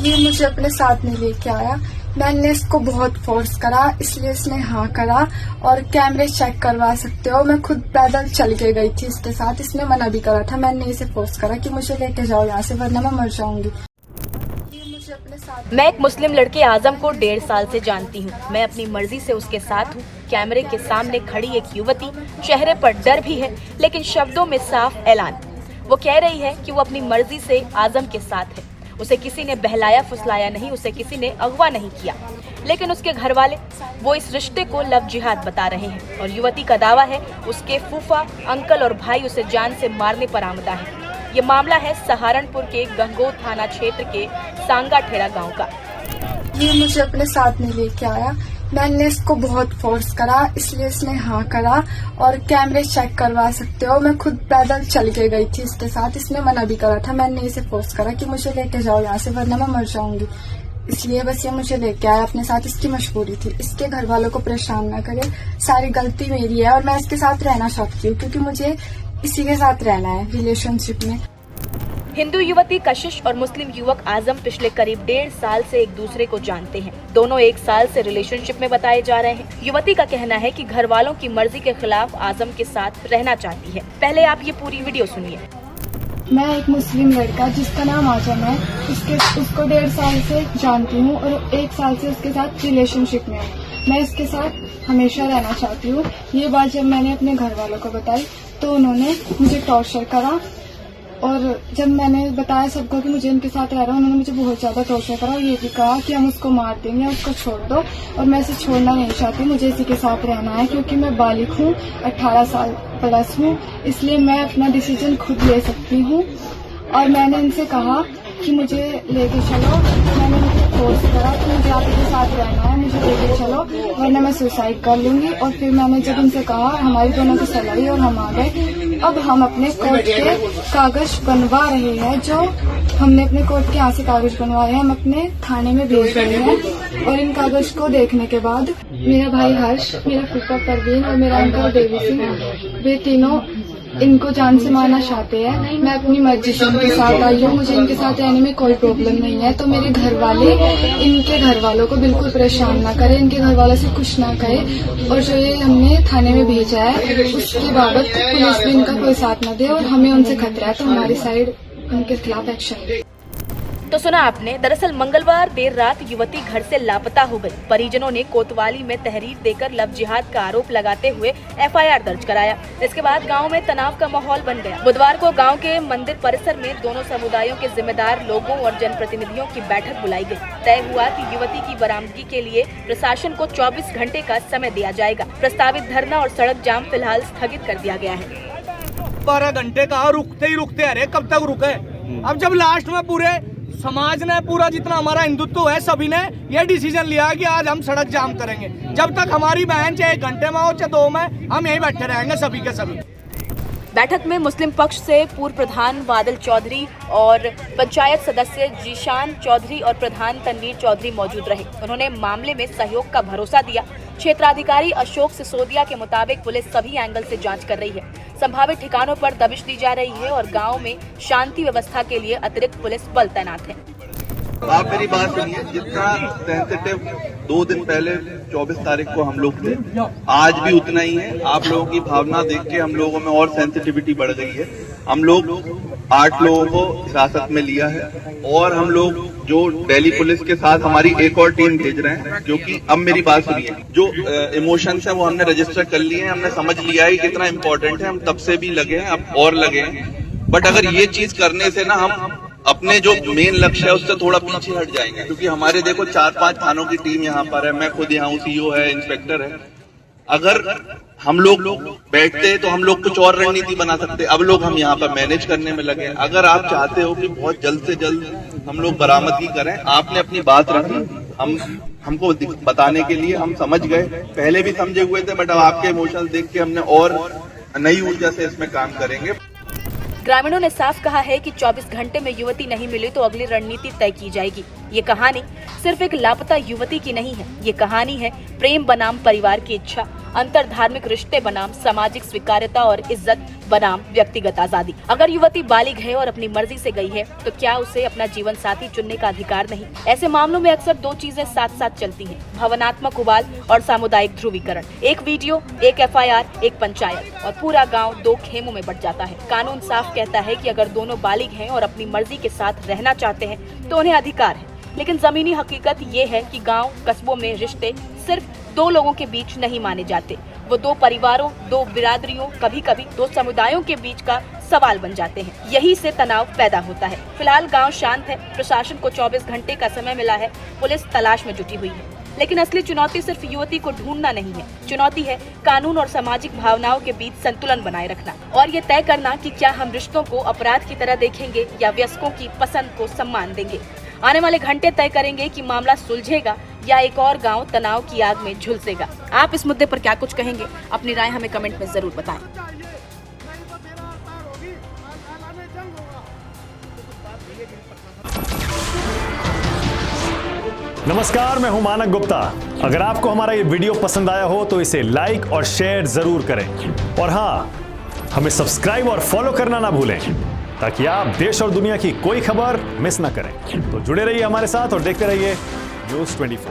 ये मुझे अपने साथ नहीं लेके आया। मैंने इसको बहुत फोर्स करा, इसलिए इसने हाँ करा। और कैमरे चेक करवा सकते हो, मैं खुद पैदल चल के गई थी इसके साथ। इसने मना भी करा था, मैंने इसे फोर्स करा कि मुझे लेके जाओ यहाँ से, वरना मैं मर जाऊंगी। मैं एक मुस्लिम लड़के आजम को 1.5 साल से जानती हूँ। मैं अपनी मर्जी से उसके साथ हूँ। कैमरे के सामने खड़ी एक युवती, चेहरे पर डर भी है, लेकिन शब्दों में साफ ऐलान। वो कह रही है कि वो अपनी मर्जी से आजम के साथ है। उसे किसी ने बहलाया फुसलाया नहीं, उसे किसी ने अगवा नहीं किया। लेकिन उसके घर वाले वो इस रिश्ते को लव जिहाद बता रहे हैं और युवती का दावा है उसके फूफा, अंकल और भाई उसे जान से मारने पर आमदा है। ये मामला है सहारनपुर के गंगोह थाना क्षेत्र के सांगा ठेरा गांव का। ये मुझे अपने साथ नहीं लेके आया। मैंने इसको बहुत फोर्स करा, इसलिए इसने हाँ करा। और कैमरे चेक करवा सकते हो, मैं खुद पैदल चल के गई थी इसके साथ। इसने मना भी करा था, मैंने इसे फोर्स करा कि मुझे लेके जाओ यहाँ से, वरना मैं मर जाऊंगी। इसलिए बस ये मुझे लेके आया अपने साथ, इसकी मजबूरी थी। इसके घर वालों को परेशान ना करे, सारी गलती मेरी है। और मैं इसके साथ रहना चाहती हूँ क्योंकि मुझे इसी के साथ रहना है रिलेशनशिप में। हिंदू युवती कशिश और मुस्लिम युवक आजम पिछले करीब 1.5 साल से एक दूसरे को जानते हैं। दोनों 1 साल से रिलेशनशिप में बताए जा रहे हैं। युवती का कहना है कि घर वालों की मर्जी के खिलाफ आजम के साथ रहना चाहती है। पहले आप ये पूरी वीडियो सुनिए। मैं एक मुस्लिम लड़का जिसका नाम आजम है, उसको 1.5 साल से जानती हूँ और 1 साल से उसके साथ रिलेशनशिप में हूँ। मैं इसके साथ हमेशा रहना चाहती हूँ। ये बात जब मैंने अपने घर वालों को बताई तो उन्होंने मुझे टॉर्चर करा। और जब मैंने बताया सबको कि मुझे इनके साथ रह रहा हूँ, उन्होंने मुझे बहुत ज्यादा टॉर्चर करा और ये भी कहा कि हम उसको मार देंगे, उसको छोड़ दो। और मैं इसे छोड़ना नहीं चाहती, मुझे इसी के साथ रहना है क्योंकि मैं बालिग हूँ, 18 साल प्लस हूँ, इसलिए मैं अपना डिसीजन खुद ले सकती हूँ। और मैंने इनसे कहा कि मुझे लेके चलो। मैंने उनको फोर्स करा कि मुझे आपके साथ रहना है, मुझे लेके चलो वरना मैं सुसाइड कर लूंगी। और फिर मैंने जब उनसे कहा, हमारी दोनों की सलाह हुई और हम आ गए। अब हम अपने कोर्ट के कागज बनवा रहे हैं। जो हमने अपने कोर्ट के यहाँ से कागज बनवाए हैं, हम अपने थाने में भेज रहे हैं। और इन कागज को देखने के बाद मेरा भाई हर्ष, मेरा फूफा परवीन और मेरा अंकल देवी सिंह, वे तीनों इनको जान से मारना चाहते हैं। मैं अपनी मर्जी से इनके साथ आई हूँ, मुझे इनके साथ रहने में कोई प्रॉब्लम नहीं है। तो मेरे घर वाले इनके घर वालों को बिल्कुल परेशान ना करें, इनके घर वालों से कुछ ना कहे। और जो ये हमने थाने में भेजा है उसकी बाबत पुलिस भी इनका कोई साथ न दे और हमें उनसे खतरा है, तो हमारी साइड उनके खिलाफ एक्शन ले। तो सुना आपने। दरअसल मंगलवार देर रात युवती घर से लापता हो गई। परिजनों ने कोतवाली में तहरीर देकर लव जिहाद का आरोप लगाते हुए FIR दर्ज कराया। इसके बाद गांव में तनाव का माहौल बन गया। बुधवार को गांव के मंदिर परिसर में दोनों समुदायों के जिम्मेदार लोगों और जनप्रतिनिधियों की बैठक बुलाई गई। तय हुआ कि युवती की बरामदगी के लिए प्रशासन को 24 घंटे का समय दिया जाएगा। प्रस्तावित धरना और सड़क जाम फिलहाल स्थगित कर दिया गया है। 12 घंटे कहा रुकते ही रुकते, अरे कब तक रुके। अब जब लास्ट में पूरे समाज ने, पूरा जितना हमारा हिंदुत्व है, सभी ने ये डिसीजन लिया कि आज हम सड़क जाम करेंगे। जब तक हमारी बहन चाहे 1 घंटे में हो चाहे 2 में, हम यहीं बैठे रहेंगे सभी के सभी। बैठक में मुस्लिम पक्ष से पूर्व प्रधान वादल चौधरी और पंचायत सदस्य जीशान चौधरी और प्रधान तनवीर चौधरी मौजूद रहे। उन्होंने मामले में सहयोग का भरोसा दिया। क्षेत्राधिकारी अशोक सिसोदिया के मुताबिक पुलिस सभी एंगल से जांच कर रही है। संभावित ठिकानों पर दबिश दी जा रही है और गांव में शांति व्यवस्था के लिए अतिरिक्त पुलिस बल तैनात है। आप मेरी बात सुनिए, जितना सेंसिटिव 2 दिन पहले 24 तारीख को हम लोग थे, आज भी उतना ही है। आप लोगों की भावना देख के हम लोगों में और सेंसिटिविटी बढ़ गई है। हम लोग 8 लोगों को हिरासत में लिया है और हम लोग जो दिल्ली पुलिस के साथ हमारी एक और टीम भेज रहे हैं, जो कि अब मेरी बात सुनिए, जो इमोशंस है वो हमने रजिस्टर कर लिए हैं। हमने समझ लिया है कितना इम्पोर्टेंट है, हम तब से भी लगे हैं, अब और लगे हैं। बट अगर ये चीज करने से ना हम अपने जो मेन लक्ष्य है उससे थोड़ा पीछे हट जाएंगे, क्योंकि हमारे देखो 4-5 थानों की टीम यहाँ पर है, मैं खुद यहाँ हूँ, CO है, इंस्पेक्टर है। अगर हम लोग बैठते तो हम लोग कुछ और रणनीति बना सकते। अब लोग हम यहाँ पर मैनेज करने में लगे। अगर आप चाहते हो कि बहुत जल्द से जल्द हम लोग बरामदगी करें, आपने अपनी बात रखी, हमको बताने के लिए हम समझ गए। पहले भी समझे हुए थे, बट अब आपके इमोशंस देख के हमने और नई ऊर्जा से इसमें काम करेंगे। ग्रामीणों ने साफ कहा है कि 24 घंटे में युवती नहीं मिली तो अगली रणनीति तय की जाएगी। ये कहानी सिर्फ एक लापता युवती की नहीं है, ये कहानी है प्रेम बनाम परिवार की इच्छा, अंतर धार्मिक रिश्ते बनाम सामाजिक स्वीकार्यता और इज्जत, बनाम व्यक्तिगत आजादी। अगर युवती बालिग है और अपनी मर्जी से गई है तो क्या उसे अपना जीवन साथी चुनने का अधिकार नहीं? ऐसे मामलों में अक्सर दो चीजें साथ साथ चलती हैं, भावनात्मक उबाल और सामुदायिक ध्रुवीकरण। एक वीडियो, एक FIR, एक पंचायत और पूरा गांव दो खेमों में बंट जाता है। कानून साफ कहता है कि अगर दोनों बालिग हैं और अपनी मर्जी के साथ रहना चाहते हैं तो उन्हें अधिकार है, लेकिन जमीनी हकीकत ये है कि गांव कस्बों में रिश्ते सिर्फ दो लोगों के बीच नहीं माने जाते, वो दो परिवारों, दो बिरादरियों, कभी कभी दो समुदायों के बीच का सवाल बन जाते हैं। यही से तनाव पैदा होता है। फिलहाल गांव शांत है, प्रशासन को 24 घंटे का समय मिला है, पुलिस तलाश में जुटी हुई है, लेकिन असली चुनौती सिर्फ युवती को ढूंढना नहीं है, चुनौती है कानून और सामाजिक भावनाओं के बीच संतुलन बनाए रखना और ये तय करना कि क्या हम रिश्तों को अपराध की तरह देखेंगे या वयस्कों की पसंद को सम्मान देंगे। आने वाले घंटे तय करेंगे कि मामला सुलझेगा या एक और गांव तनाव की आग में झुलसेगा। आप इस मुद्दे पर क्या कुछ कहेंगे? अपनी राय हमें कमेंट में जरूर बताएं। नमस्कार, मैं हूं मानक गुप्ता। अगर आपको हमारा ये वीडियो पसंद आया हो तो इसे लाइक और शेयर जरूर करें और हाँ, हमें सब्सक्राइब और फॉलो करना ना भूलें ताकि आप देश और दुनिया की कोई खबर मिस ना करें। तो जुड़े रहिए हमारे साथ और देखते रहिए News 24।